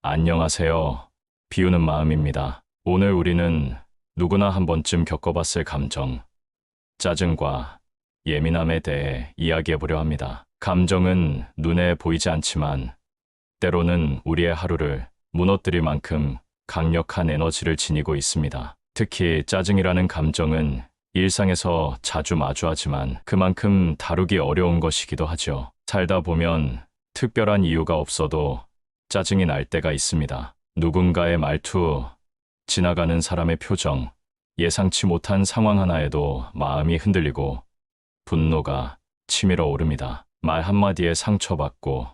안녕하세요. 비우는 마음입니다. 오늘 우리는 누구나 한 번쯤 겪어봤을 감정, 짜증과 예민함에 대해 이야기해보려 합니다. 감정은 눈에 보이지 않지만 때로는 우리의 하루를 무너뜨릴 만큼 강력한 에너지를 지니고 있습니다. 특히 짜증이라는 감정은 일상에서 자주 마주하지만 그만큼 다루기 어려운 것이기도 하죠. 살다 보면 특별한 이유가 없어도 짜증이 날 때가 있습니다. 누군가의 말투, 지나가는 사람의 표정, 예상치 못한 상황 하나에도 마음이 흔들리고 분노가 치밀어 오릅니다. 말 한마디에 상처받고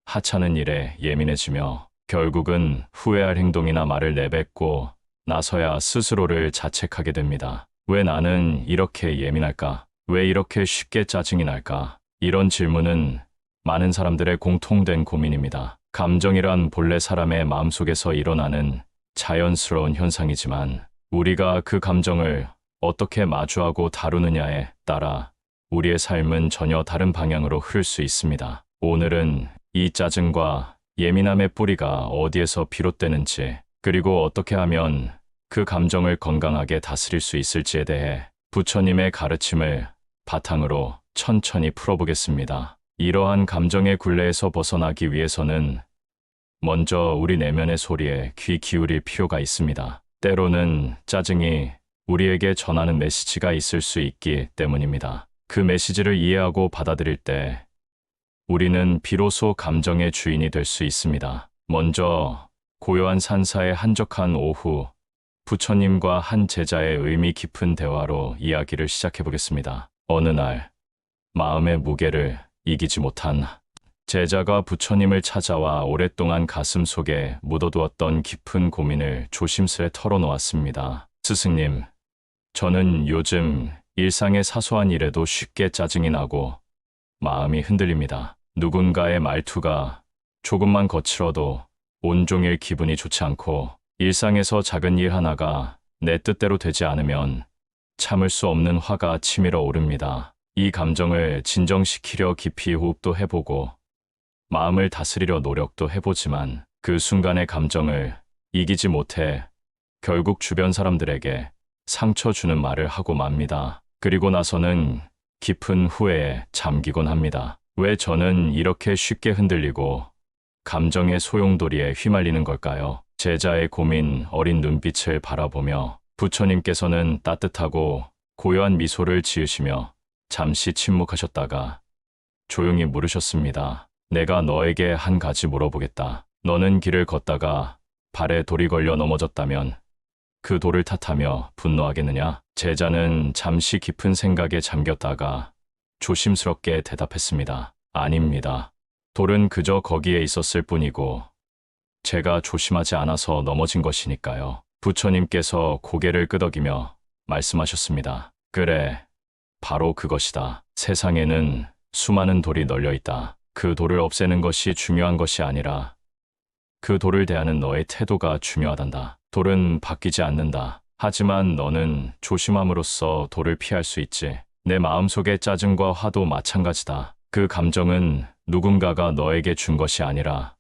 하찮은 일에 예민해지며 결국은 후회할 행동이나 말을 내뱉고 나서야 스스로를 자책하게 됩니다. 왜 나는 이렇게 예민할까? 왜 이렇게 쉽게 짜증이 날까? 이런 질문은 많은 사람들의 공통된 고민입니다. 감정이란 본래 사람의 마음속에서 일어나는 자연스러운 현상이지만 우리가 그 감정을 어떻게 마주하고 다루느냐에 따라 우리의 삶은 전혀 다른 방향으로 흐를 수 있습니다. 오늘은 이 짜증과 예민함의 뿌리가 어디에서 비롯되는지, 그리고 어떻게 하면 그 감정을 건강하게 다스릴 수 있을지에 대해 부처님의 가르침을 바탕으로 천천히 풀어보겠습니다. 이러한 감정의 굴레에서 벗어나기 위해서는 먼저 우리 내면의 소리에 귀 기울일 필요가 있습니다. 때로는 짜증이 우리에게 전하는 메시지가 있을 수 있기 때문입니다. 그 메시지를 이해하고 받아들일 때 우리는 비로소 감정의 주인이 될 수 있습니다. 먼저 고요한 산사의 한적한 오후, 부처님과 한 제자의 의미 깊은 대화로 이야기를 시작해 보겠습니다. 어느 날 마음의 무게를 이기지 못한 제자가 부처님을 찾아와 오랫동안 가슴 속에 묻어두었던 깊은 고민을 조심스레 털어놓았습니다. 스승님, 저는 요즘 일상의 사소한 일에도 쉽게 짜증이 나고 마음이 흔들립니다. 누군가의 말투가 조금만 거칠어도 온종일 기분이 좋지 않고 일상에서 작은 일 하나가 내 뜻대로 되지 않으면 참을 수 없는 화가 치밀어 오릅니다. 이 감정을 진정시키려 깊이 호흡도 해보고 마음을 다스리려 노력도 해보지만 그 순간의 감정을 이기지 못해 결국 주변 사람들에게 상처 주는 말을 하고 맙니다. 그리고 나서는 깊은 후회에 잠기곤 합니다. 왜 저는 이렇게 쉽게 흔들리고 감정의 소용돌이에 휘말리는 걸까요? 제자의 고민 어린 눈빛을 바라보며 부처님께서는 따뜻하고 고요한 미소를 지으시며 잠시 침묵하셨다가 조용히 물으셨습니다. 내가 너에게 한 가지 물어보겠다. 너는 길을 걷다가 발에 돌이 걸려 넘어졌다면 그 돌을 탓하며 분노하겠느냐? 제자는 잠시 깊은 생각에 잠겼다가 조심스럽게 대답했습니다. 아닙니다. 돌은 그저 거기에 있었을 뿐이고 제가 조심하지 않아서 넘어진 것이니까요. 부처님께서 고개를 끄덕이며 말씀하셨습니다. 그래, 바로 그것이다. 세상에는 수많은 돌이 널려 있다. 그 돌을 없애는 것이 중요한 것이 아니라 그 돌을 대하는 너의 태도가 중요하단다. 돌은 바뀌지 않는다. 하지만 너는 조심함으로써 돌을 피할 수 있지. 내 마음속의 짜증과 화도 마찬가지다. 그 감정은 누군가가 너에게 준 것이 아니라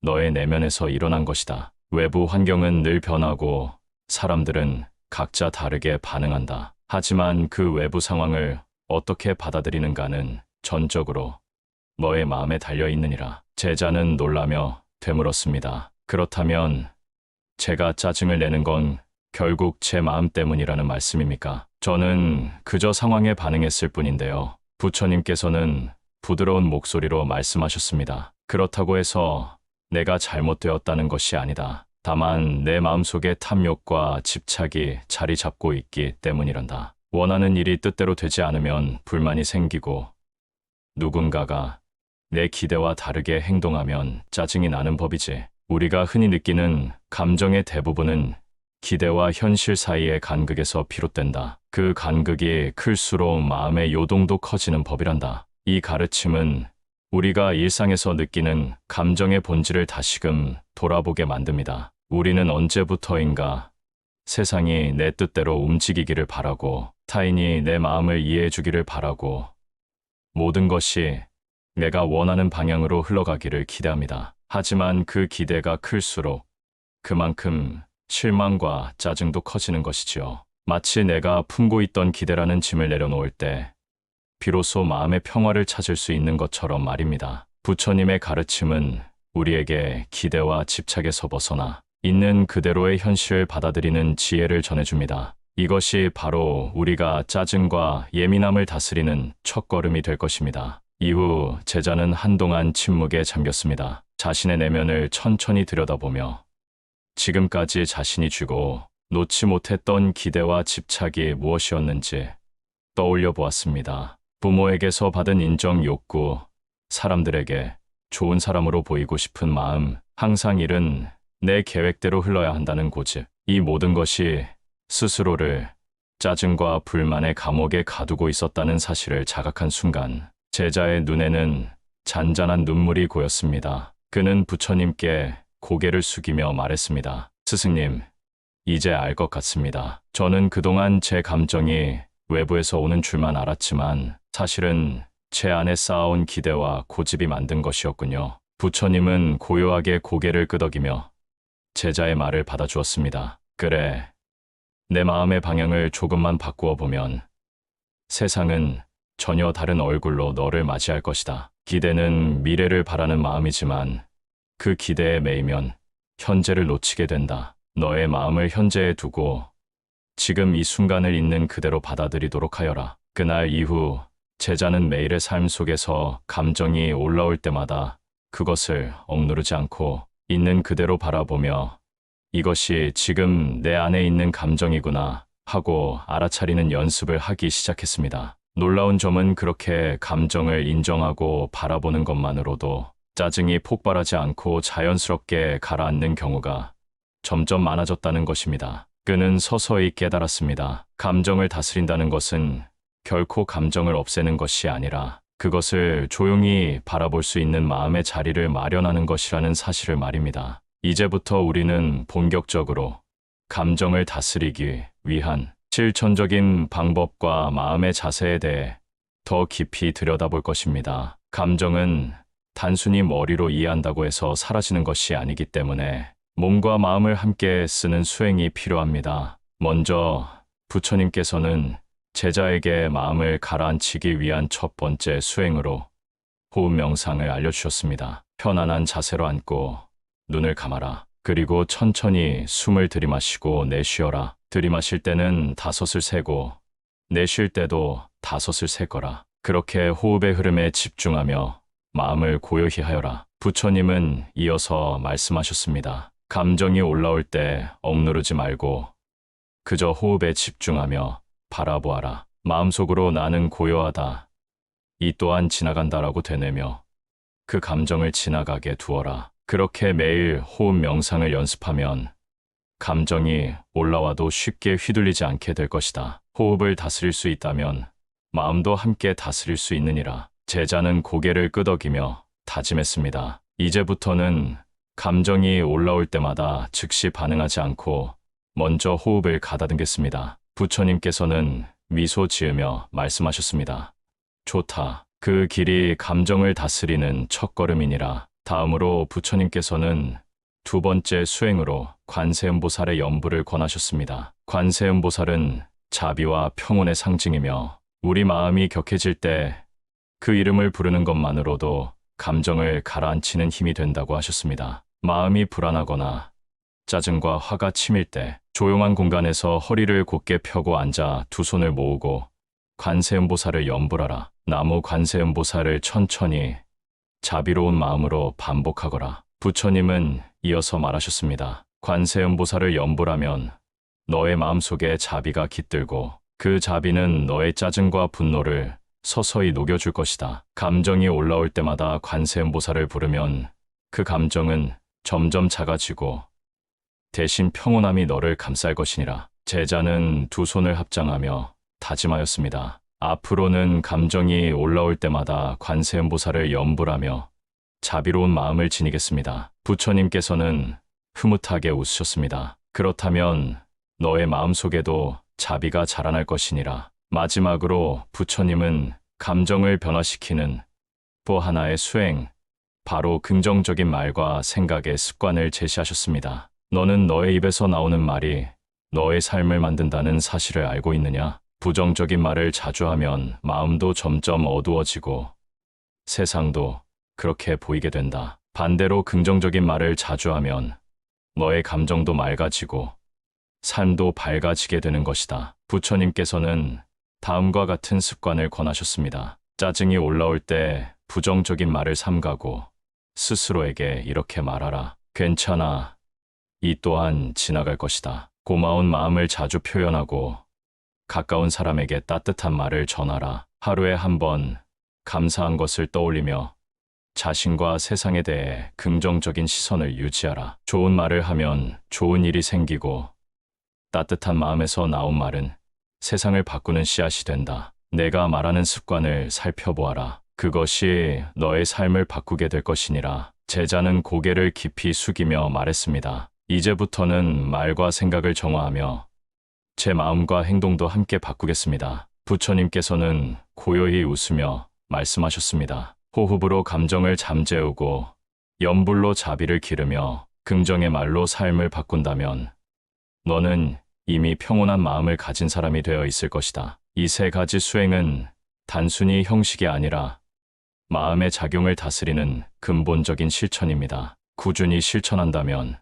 너의 내면에서 일어난 것이다. 외부 환경은 늘 변하고 사람들은 각자 다르게 반응한다. 하지만 그 외부 상황을 어떻게 받아들이는가는 전적으로 너의 마음에 달려 있느니라. 제자는 놀라며 되물었습니다. 그렇다면 제가 짜증을 내는 건 결국 제 마음 때문이라는 말씀입니까? 저는 그저 상황에 반응했을 뿐인데요. 부처님께서는 부드러운 목소리로 말씀하셨습니다. 그렇다고 해서 내가 잘못되었다는 것이 아니다. 다만 내 마음속에 탐욕과 집착이 자리 잡고 있기 때문이란다. 원하는 일이 뜻대로 되지 않으면 불만이 생기고 누군가가 내 기대와 다르게 행동하면 짜증이 나는 법이지. 우리가 흔히 느끼는 감정의 대부분은 기대와 현실 사이의 간극에서 비롯된다. 그 간극이 클수록 마음의 요동도 커지는 법이란다. 이 가르침은 우리가 일상에서 느끼는 감정의 본질을 다시금 돌아보게 만듭니다. 우리는 언제부터인가 세상이 내 뜻대로 움직이기를 바라고 타인이 내 마음을 이해해 주기를 바라고 모든 것이 내가 원하는 방향으로 흘러가기를 기대합니다. 하지만 그 기대가 클수록 그만큼 실망과 짜증도 커지는 것이지요. 마치 내가 품고 있던 기대라는 짐을 내려놓을 때 비로소 마음의 평화를 찾을 수 있는 것처럼 말입니다. 부처님의 가르침은 우리에게 기대와 집착에서 벗어나 있는 그대로의 현실을 받아들이는 지혜를 전해줍니다. 이것이 바로 우리가 짜증과 예민함을 다스리는 첫걸음이 될 것입니다. 이후 제자는 한동안 침묵에 잠겼습니다. 자신의 내면을 천천히 들여다보며 지금까지 자신이 쥐고 놓지 못했던 기대와 집착이 무엇이었는지 떠올려 보았습니다. 부모에게서 받은 인정 욕구, 사람들에게 좋은 사람으로 보이고 싶은 마음, 항상 일은 내 계획대로 흘러야 한다는 고집, 이 모든 것이 스스로를 짜증과 불만의 감옥에 가두고 있었다는 사실을 자각한 순간 제자의 눈에는 잔잔한 눈물이 고였습니다. 그는 부처님께 고개를 숙이며 말했습니다. 스승님, 이제 알 것 같습니다. 저는 그동안 제 감정이 외부에서 오는 줄만 알았지만 사실은 제 안에 쌓아온 기대와 고집이 만든 것이었군요. 부처님은 고요하게 고개를 끄덕이며 제자의 말을 받아주었습니다. 그래, 내 마음의 방향을 조금만 바꾸어 보면 세상은 전혀 다른 얼굴로 너를 맞이할 것이다. 기대는 미래를 바라는 마음이지만 그 기대에 매이면 현재를 놓치게 된다. 너의 마음을 현재에 두고 지금 이 순간을 있는 그대로 받아들이도록 하여라. 그날 이후 제자는 매일의 삶 속에서 감정이 올라올 때마다 그것을 억누르지 않고 있는 그대로 바라보며 이것이 지금 내 안에 있는 감정이구나 하고 알아차리는 연습을 하기 시작했습니다. 놀라운 점은 그렇게 감정을 인정하고 바라보는 것만으로도 짜증이 폭발하지 않고 자연스럽게 가라앉는 경우가 점점 많아졌다는 것입니다. 그는 서서히 깨달았습니다. 감정을 다스린다는 것은 결코 감정을 없애는 것이 아니라 그것을 조용히 바라볼 수 있는 마음의 자리를 마련하는 것이라는 사실을 말입니다. 이제부터 우리는 본격적으로 감정을 다스리기 위한 실천적인 방법과 마음의 자세에 대해 더 깊이 들여다볼 것입니다. 감정은 단순히 머리로 이해한다고 해서 사라지는 것이 아니기 때문에 몸과 마음을 함께 쓰는 수행이 필요합니다. 먼저 부처님께서는 제자에게 마음을 가라앉히기 위한 첫 번째 수행으로 호흡 명상을 알려주셨습니다. 편안한 자세로 앉고 눈을 감아라. 그리고 천천히 숨을 들이마시고 내쉬어라. 들이마실 때는 5을 세고 내쉴 때도 5을 세거라. 그렇게 호흡의 흐름에 집중하며 마음을 고요히 하여라. 부처님은 이어서 말씀하셨습니다. 감정이 올라올 때 억누르지 말고 그저 호흡에 집중하며 바라보아라. 마음속으로 나는 고요하다. 이 또한 지나간다라고 되뇌며 그 감정을 지나가게 두어라. 그렇게 매일 호흡 명상을 연습하면 감정이 올라와도 쉽게 휘둘리지 않게 될 것이다. 호흡을 다스릴 수 있다면 마음도 함께 다스릴 수 있느니라. 제자는 고개를 끄덕이며 다짐했습니다. 이제부터는 감정이 올라올 때마다 즉시 반응하지 않고 먼저 호흡을 가다듬겠습니다. 부처님께서는 미소 지으며 말씀하셨습니다. 좋다. 그 길이 감정을 다스리는 첫걸음이니라. 다음으로 부처님께서는 두 번째 수행으로 관세음보살의 연부를 권하셨습니다. 관세음보살은 자비와 평온의 상징이며 우리 마음이 격해질 때 그 이름을 부르는 것만으로도 감정을 가라앉히는 힘이 된다고 하셨습니다. 마음이 불안하거나 짜증과 화가 치밀 때 조용한 공간에서 허리를 곧게 펴고 앉아 두 손을 모으고 관세음보살을 연불하라. 나무 관세음보살을 천천히 자비로운 마음으로 반복하거라. 부처님은 이어서 말하셨습니다. 관세음보살을 연불하면 너의 마음속에 자비가 깃들고 그 자비는 너의 짜증과 분노를 서서히 녹여줄 것이다. 감정이 올라올 때마다 관세음보살을 부르면 그 감정은 점점 작아지고 대신 평온함이 너를 감쌀 것이니라. 제자는 두 손을 합장하며 다짐하였습니다. 앞으로는 감정이 올라올 때마다 관세음보살을 연불하며 자비로운 마음을 지니겠습니다. 부처님께서는 흐뭇하게 웃으셨습니다. 그렇다면 너의 마음속에도 자비가 자라날 것이니라. 마지막으로 부처님은 감정을 변화시키는 또 하나의 수행, 바로 긍정적인 말과 생각의 습관을 제시하셨습니다. 너는 너의 입에서 나오는 말이 너의 삶을 만든다는 사실을 알고 있느냐? 부정적인 말을 자주 하면 마음도 점점 어두워지고 세상도 그렇게 보이게 된다. 반대로 긍정적인 말을 자주 하면 너의 감정도 맑아지고 삶도 밝아지게 되는 것이다. 부처님께서는 다음과 같은 습관을 권하셨습니다. 짜증이 올라올 때 부정적인 말을 삼가고 스스로에게 이렇게 말하라. 괜찮아. 이 또한 지나갈 것이다. 고마운 마음을 자주 표현하고 가까운 사람에게 따뜻한 말을 전하라. 하루에 한 번 감사한 것을 떠올리며 자신과 세상에 대해 긍정적인 시선을 유지하라. 좋은 말을 하면 좋은 일이 생기고 따뜻한 마음에서 나온 말은 세상을 바꾸는 씨앗이 된다. 내가 말하는 습관을 살펴보아라. 그것이 너의 삶을 바꾸게 될 것이니라. 제자는 고개를 깊이 숙이며 말했습니다. 이제부터는 말과 생각을 정화하며 제 마음과 행동도 함께 바꾸겠습니다. 부처님께서는 고요히 웃으며 말씀하셨습니다. 호흡으로 감정을 잠재우고 염불로 자비를 기르며 긍정의 말로 삶을 바꾼다면 너는 이미 평온한 마음을 가진 사람이 되어 있을 것이다. 이 세 가지 수행은 단순히 형식이 아니라 마음의 작용을 다스리는 근본적인 실천입니다. 꾸준히 실천한다면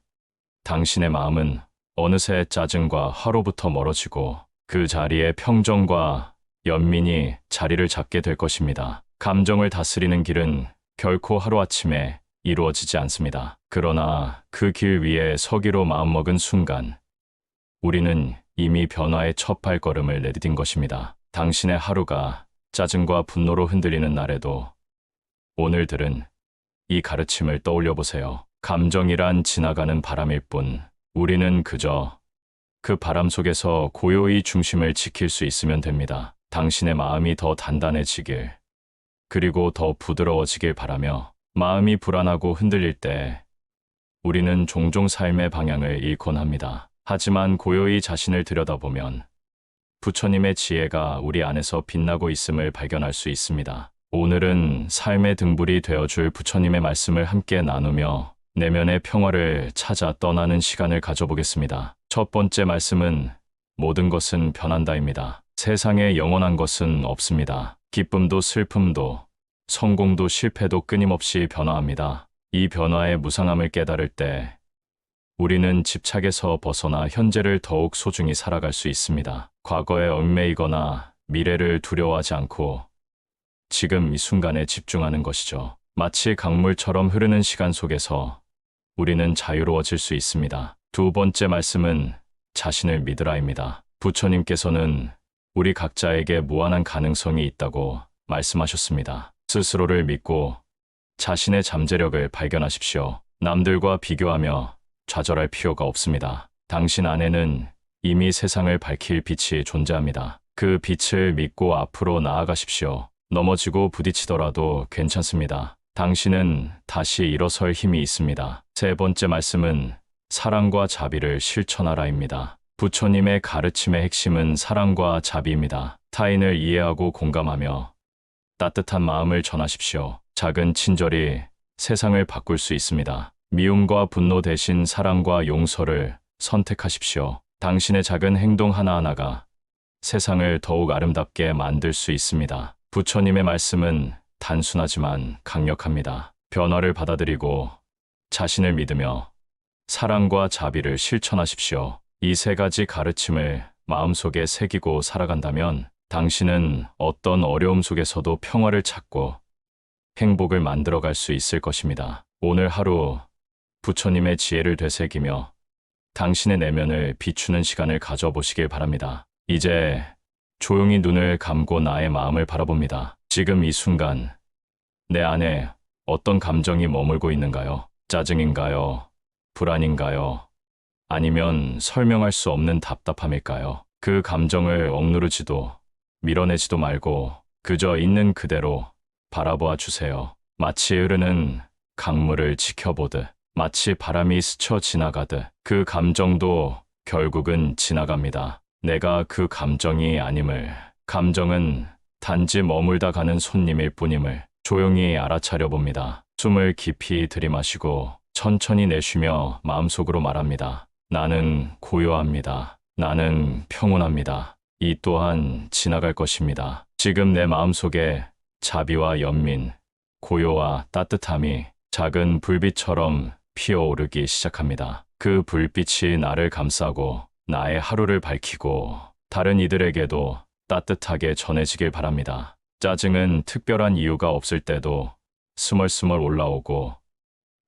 당신의 마음은 어느새 짜증과 화로부터 멀어지고 그 자리에 평정과 연민이 자리를 잡게 될 것입니다. 감정을 다스리는 길은 결코 하루아침에 이루어지지 않습니다. 그러나 그 길 위에 서기로 마음먹은 순간 우리는 이미 변화의 첫 발걸음을 내디딘 것입니다. 당신의 하루가 짜증과 분노로 흔들리는 날에도 오늘 들은 이 가르침을 떠올려 보세요. 감정이란 지나가는 바람일 뿐 우리는 그저 그 바람 속에서 고요히 중심을 지킬 수 있으면 됩니다. 당신의 마음이 더 단단해지길 그리고 더 부드러워지길 바라며 마음이 불안하고 흔들릴 때 우리는 종종 삶의 방향을 잃곤 합니다. 하지만 고요히 자신을 들여다보면 부처님의 지혜가 우리 안에서 빛나고 있음을 발견할 수 있습니다. 오늘은 삶의 등불이 되어줄 부처님의 말씀을 함께 나누며 내면의 평화를 찾아 떠나는 시간을 가져보겠습니다. 첫 번째 말씀은 모든 것은 변한다입니다. 세상에 영원한 것은 없습니다. 기쁨도 슬픔도 성공도 실패도 끊임없이 변화합니다. 이 변화의 무상함을 깨달을 때 우리는 집착에서 벗어나 현재를 더욱 소중히 살아갈 수 있습니다. 과거에 얽매이거나 미래를 두려워하지 않고 지금 이 순간에 집중하는 것이죠. 마치 강물처럼 흐르는 시간 속에서 우리는 자유로워질 수 있습니다. 두 번째 말씀은 자신을 믿으라입니다. 부처님께서는 우리 각자에게 무한한 가능성이 있다고 말씀하셨습니다. 스스로를 믿고 자신의 잠재력을 발견하십시오. 남들과 비교하며 좌절할 필요가 없습니다. 당신 안에는 이미 세상을 밝힐 빛이 존재합니다. 그 빛을 믿고 앞으로 나아가십시오. 넘어지고 부딪히더라도 괜찮습니다. 당신은 다시 일어설 힘이 있습니다. 세 번째 말씀은 사랑과 자비를 실천하라입니다. 부처님의 가르침의 핵심은 사랑과 자비입니다. 타인을 이해하고 공감하며 따뜻한 마음을 전하십시오. 작은 친절이 세상을 바꿀 수 있습니다. 미움과 분노 대신 사랑과 용서를 선택하십시오. 당신의 작은 행동 하나하나가 세상을 더욱 아름답게 만들 수 있습니다. 부처님의 말씀은 단순하지만 강력합니다. 변화를 받아들이고 자신을 믿으며 사랑과 자비를 실천하십시오. 이 세 가지 가르침을 마음속에 새기고 살아간다면 당신은 어떤 어려움 속에서도 평화를 찾고 행복을 만들어갈 수 있을 것입니다. 오늘 하루 부처님의 지혜를 되새기며 당신의 내면을 비추는 시간을 가져보시길 바랍니다. 이제 조용히 눈을 감고 나의 마음을 바라봅니다. 지금 이 순간 내 안에 어떤 감정이 머물고 있는가요? 짜증인가요? 불안인가요? 아니면 설명할 수 없는 답답함일까요? 그 감정을 억누르지도 밀어내지도 말고 그저 있는 그대로 바라보아 주세요. 마치 흐르는 강물을 지켜보듯, 마치 바람이 스쳐 지나가듯 그 감정도 결국은 지나갑니다. 내가 그 감정이 아님을, 감정은 단지 머물다 가는 손님일 뿐임을 조용히 알아차려 봅니다. 숨을 깊이 들이마시고 천천히 내쉬며 마음속으로 말합니다. 나는 고요합니다. 나는 평온합니다. 이 또한 지나갈 것입니다. 지금 내 마음속에 자비와 연민, 고요와 따뜻함이 작은 불빛처럼 피어오르기 시작합니다. 그 불빛이 나를 감싸고 나의 하루를 밝히고 다른 이들에게도 따뜻하게 전해지길 바랍니다. 짜증은 특별한 이유가 없을 때도 스멀스멀 올라오고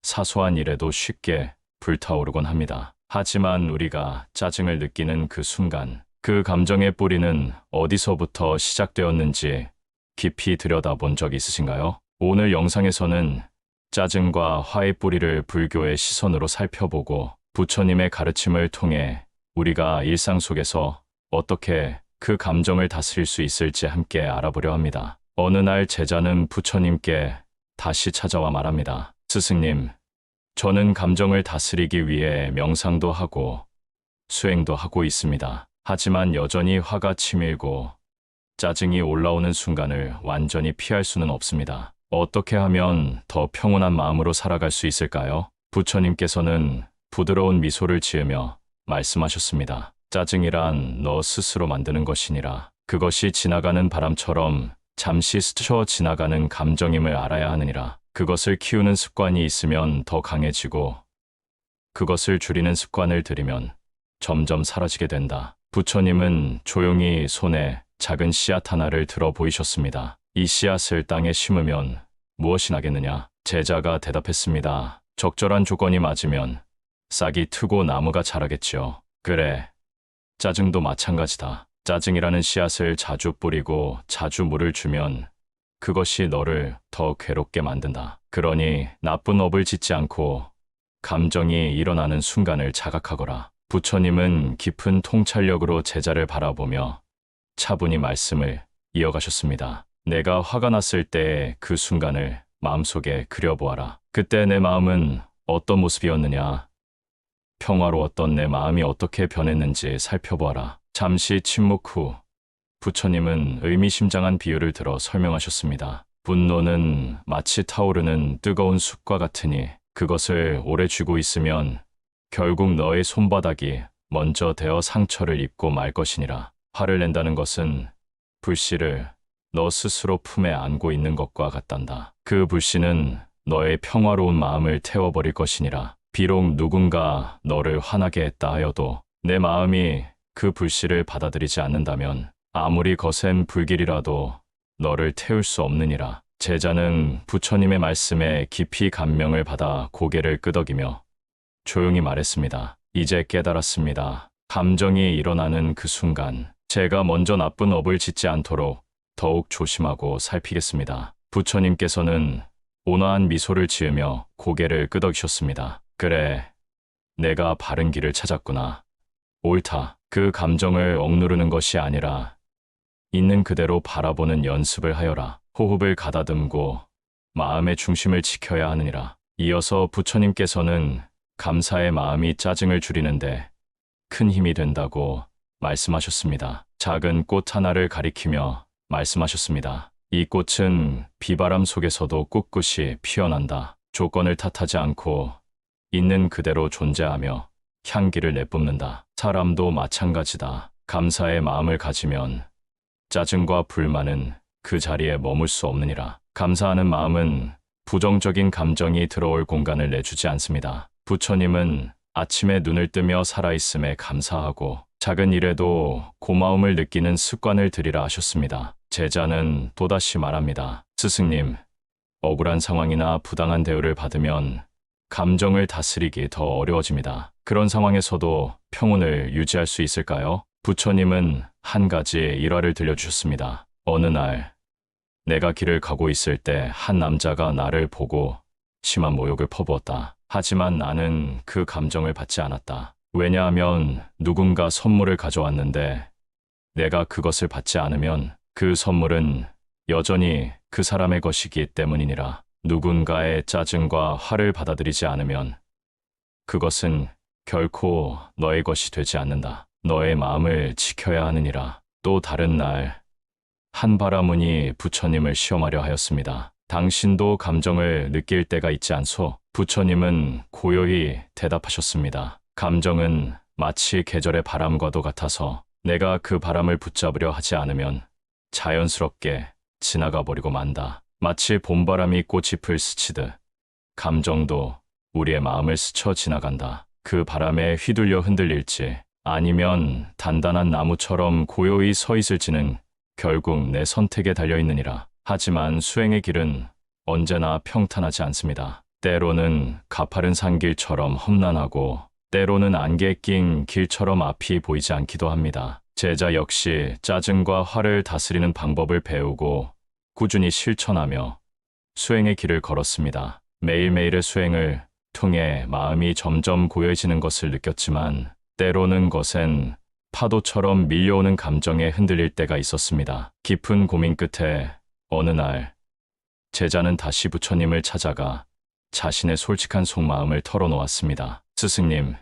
사소한 일에도 쉽게 불타오르곤 합니다. 하지만 우리가 짜증을 느끼는 그 순간, 그 감정의 뿌리는 어디서부터 시작되었는지 깊이 들여다본 적 있으신가요? 오늘 영상에서는 짜증과 화의 뿌리를 불교의 시선으로 살펴보고 부처님의 가르침을 통해 우리가 일상 속에서 어떻게 그 감정을 다스릴 수 있을지 함께 알아보려 합니다. 어느 날 제자는 부처님께 다시 찾아와 말합니다. 스승님, 저는 감정을 다스리기 위해 명상도 하고 수행도 하고 있습니다. 하지만 여전히 화가 치밀고 짜증이 올라오는 순간을 완전히 피할 수는 없습니다. 어떻게 하면 더 평온한 마음으로 살아갈 수 있을까요? 부처님께서는 부드러운 미소를 지으며 말씀하셨습니다. 짜증이란 너 스스로 만드는 것이니라. 그것이 지나가는 바람처럼 잠시 스쳐 지나가는 감정임을 알아야 하느니라. 그것을 키우는 습관이 있으면 더 강해지고 그것을 줄이는 습관을 들이면 점점 사라지게 된다. 부처님은 조용히 손에 작은 씨앗 하나를 들어 보이셨습니다. 이 씨앗을 땅에 심으면 무엇이 나겠느냐? 제자가 대답했습니다. 적절한 조건이 맞으면 싹이 트고 나무가 자라겠지요. 그래, 짜증도 마찬가지다. 짜증이라는 씨앗을 자주 뿌리고 자주 물을 주면 그것이 너를 더 괴롭게 만든다. 그러니 나쁜 업을 짓지 않고 감정이 일어나는 순간을 자각하거라. 부처님은 깊은 통찰력으로 제자를 바라보며 차분히 말씀을 이어가셨습니다. 내가 화가 났을 때의 그 순간을 마음속에 그려보아라. 그때 내 마음은 어떤 모습이었느냐? 평화로웠던 내 마음이 어떻게 변했는지 살펴보아라. 잠시 침묵 후 부처님은 의미심장한 비유를 들어 설명하셨습니다. 분노는 마치 타오르는 뜨거운 숯과 같으니 그것을 오래 쥐고 있으면 결국 너의 손바닥이 먼저 데어 상처를 입고 말 것이니라. 화를 낸다는 것은 불씨를 너 스스로 품에 안고 있는 것과 같단다. 그 불씨는 너의 평화로운 마음을 태워버릴 것이니라. 비록 누군가 너를 화나게 했다 하여도 내 마음이 그 불씨를 받아들이지 않는다면 아무리 거센 불길이라도 너를 태울 수 없느니라. 제자는 부처님의 말씀에 깊이 감명을 받아 고개를 끄덕이며 조용히 말했습니다. 이제 깨달았습니다. 감정이 일어나는 그 순간 제가 먼저 나쁜 업을 짓지 않도록 더욱 조심하고 살피겠습니다. 부처님께서는 온화한 미소를 지으며 고개를 끄덕이셨습니다. 그래, 내가 바른 길을 찾았구나. 옳다. 그 감정을 억누르는 것이 아니라 있는 그대로 바라보는 연습을 하여라. 호흡을 가다듬고 마음의 중심을 지켜야 하느니라. 이어서 부처님께서는 감사의 마음이 짜증을 줄이는데 큰 힘이 된다고 말씀하셨습니다. 작은 꽃 하나를 가리키며 말씀하셨습니다. 이 꽃은 비바람 속에서도 꿋꿋이 피어난다. 조건을 탓하지 않고 있는 그대로 존재하며 향기를 내뿜는다. 사람도 마찬가지다. 감사의 마음을 가지면 짜증과 불만은 그 자리에 머물 수 없느니라. 감사하는 마음은 부정적인 감정이 들어올 공간을 내주지 않습니다. 부처님은 아침에 눈을 뜨며 살아있음에 감사하고 작은 일에도 고마움을 느끼는 습관을 들이라 하셨습니다. 제자는 또다시 말합니다. 스승님, 억울한 상황이나 부당한 대우를 받으면 감정을 다스리기 더 어려워집니다. 그런 상황에서도 평온을 유지할 수 있을까요? 부처님은 한 가지 일화를 들려주셨습니다. 어느 날 내가 길을 가고 있을 때 한 남자가 나를 보고 심한 모욕을 퍼부었다. 하지만 나는 그 감정을 받지 않았다. 왜냐하면 누군가 선물을 가져왔는데 내가 그것을 받지 않으면 그 선물은 여전히 그 사람의 것이기 때문이니라. 누군가의 짜증과 화를 받아들이지 않으면 그것은 결코 너의 것이 되지 않는다. 너의 마음을 지켜야 하느니라. 또 다른 날 한 바라문이 부처님을 시험하려 하였습니다. 당신도 감정을 느낄 때가 있지 않소? 부처님은 고요히 대답하셨습니다. 감정은 마치 계절의 바람과도 같아서 내가 그 바람을 붙잡으려 하지 않으면 자연스럽게 지나가 버리고 만다. 마치 봄바람이 꽃잎을 스치듯 감정도 우리의 마음을 스쳐 지나간다. 그 바람에 휘둘려 흔들릴지 아니면 단단한 나무처럼 고요히 서 있을지는 결국 내 선택에 달려 있느니라. 하지만 수행의 길은 언제나 평탄하지 않습니다. 때로는 가파른 산길처럼 험난하고 때로는 안개 낀 길처럼 앞이 보이지 않기도 합니다. 제자 역시 짜증과 화를 다스리는 방법을 배우고 꾸준히 실천하며 수행의 길을 걸었습니다. 매일매일의 수행을 통해 마음이 점점 고요해지는 것을 느꼈지만 때로는 것엔 파도처럼 밀려오는 감정에 흔들릴 때가 있었습니다. 깊은 고민 끝에 어느 날 제자는 다시 부처님을 찾아가 자신의 솔직한 속마음을 털어놓았습니다. 스승님,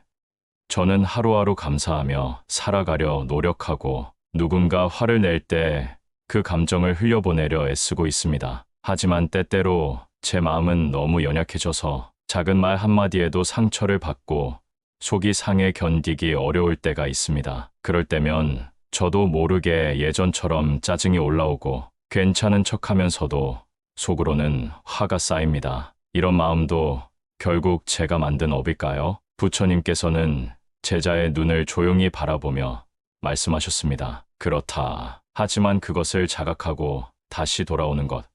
저는 하루하루 감사하며 살아가려 노력하고 누군가 화를 낼 때 그 감정을 흘려보내려 애쓰고 있습니다. 하지만 때때로 제 마음은 너무 연약해져서 작은 말 한마디에도 상처를 받고 속이 상해 견디기 어려울 때가 있습니다. 그럴 때면 저도 모르게 예전처럼 짜증이 올라오고 괜찮은 척하면서도 속으로는 화가 쌓입니다. 이런 마음도 결국 제가 만든 업일까요? 부처님께서는 제자의 눈을 조용히 바라보며 말씀하셨습니다. 그렇다. 하지만 그것을 자각하고 다시 돌아오는 것,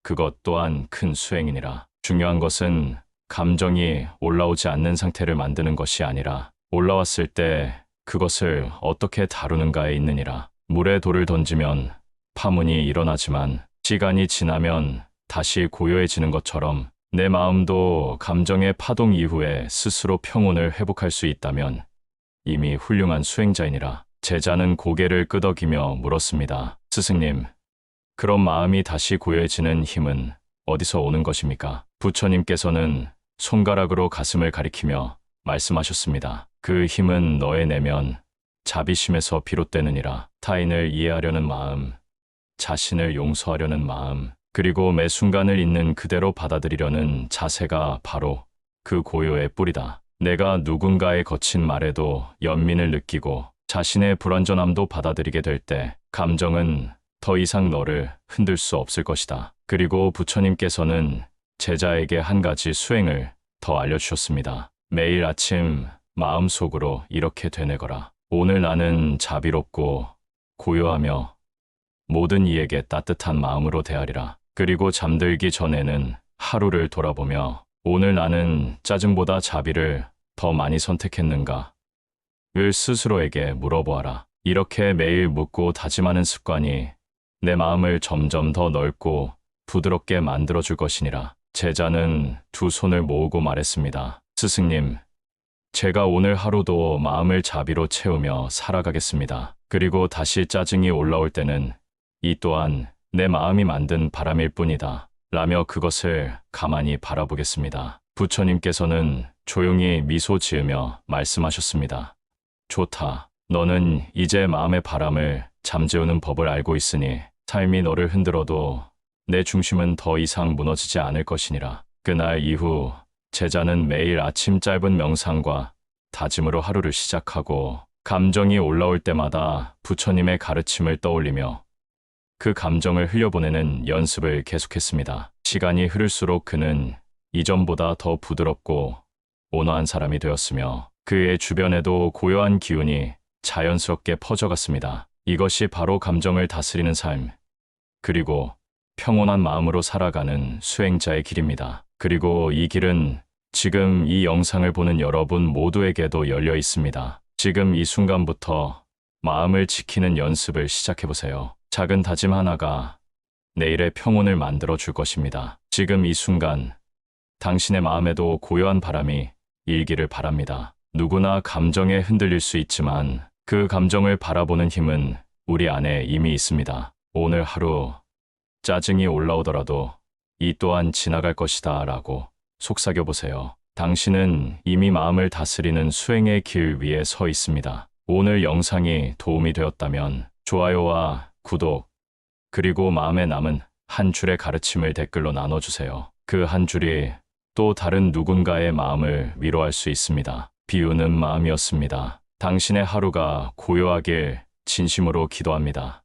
그것 또한 큰 수행이니라. 중요한 것은 감정이 올라오지 않는 상태를 만드는 것이 아니라 올라왔을 때 그것을 어떻게 다루는가에 있느니라. 물에 돌을 던지면 파문이 일어나지만 시간이 지나면 다시 고요해지는 것처럼 내 마음도 감정의 파동 이후에 스스로 평온을 회복할 수 있다면 이미 훌륭한 수행자이니라. 제자는 고개를 끄덕이며 물었습니다. 스승님, 그런 마음이 다시 고요해지는 힘은 어디서 오는 것입니까? 부처님께서는 손가락으로 가슴을 가리키며 말씀하셨습니다. 그 힘은 너의 내면 자비심에서 비롯되느니라. 타인을 이해하려는 마음, 자신을 용서하려는 마음, 그리고 매 순간을 있는 그대로 받아들이려는 자세가 바로 그 고요의 뿌리다. 내가 누군가의 거친 말에도 연민을 느끼고 자신의 불완전함도 받아들이게 될 때 감정은 더 이상 너를 흔들 수 없을 것이다. 그리고 부처님께서는 제자에게 한 가지 수행을 더 알려주셨습니다. 매일 아침 마음속으로 이렇게 되뇌거라. 오늘 나는 자비롭고 고요하며 모든 이에게 따뜻한 마음으로 대하리라. 그리고 잠들기 전에는 하루를 돌아보며 오늘 나는 짜증보다 자비를 더 많이 선택했는가? 을 스스로에게 물어보아라. 이렇게 매일 묻고 다짐하는 습관이 내 마음을 점점 더 넓고 부드럽게 만들어줄 것이니라. 제자는 두 손을 모으고 말했습니다. 스승님, 제가 오늘 하루도 마음을 자비로 채우며 살아가겠습니다. 그리고 다시 짜증이 올라올 때는 이 또한 내 마음이 만든 바람일 뿐이다. 라며 그것을 가만히 바라보겠습니다. 부처님께서는 조용히 미소 지으며 말씀하셨습니다. 좋다. 너는 이제 마음의 바람을 잠재우는 법을 알고 있으니 삶이 너를 흔들어도 내 중심은 더 이상 무너지지 않을 것이니라. 그날 이후 제자는 매일 아침 짧은 명상과 다짐으로 하루를 시작하고 감정이 올라올 때마다 부처님의 가르침을 떠올리며 그 감정을 흘려보내는 연습을 계속했습니다. 시간이 흐를수록 그는 이전보다 더 부드럽고 온화한 사람이 되었으며 그의 주변에도 고요한 기운이 자연스럽게 퍼져갔습니다. 이것이 바로 감정을 다스리는 삶, 그리고 평온한 마음으로 살아가는 수행자의 길입니다. 그리고 이 길은 지금 이 영상을 보는 여러분 모두에게도 열려 있습니다. 지금 이 순간부터 마음을 지키는 연습을 시작해보세요. 작은 다짐 하나가 내일의 평온을 만들어 줄 것입니다. 지금 이 순간 당신의 마음에도 고요한 바람이 일기를 바랍니다. 누구나 감정에 흔들릴 수 있지만 그 감정을 바라보는 힘은 우리 안에 이미 있습니다. 오늘 하루 짜증이 올라오더라도 이 또한 지나갈 것이다 라고 속삭여보세요. 당신은 이미 마음을 다스리는 수행의 길 위에 서 있습니다. 오늘 영상이 도움이 되었다면 좋아요와 구독, 그리고 마음에 남은 한 줄의 가르침을 댓글로 나눠주세요. 그 한 줄이 또 다른 누군가의 마음을 위로할 수 있습니다. 비우는 마음이었습니다. 당신의 하루가 고요하길 진심으로 기도합니다.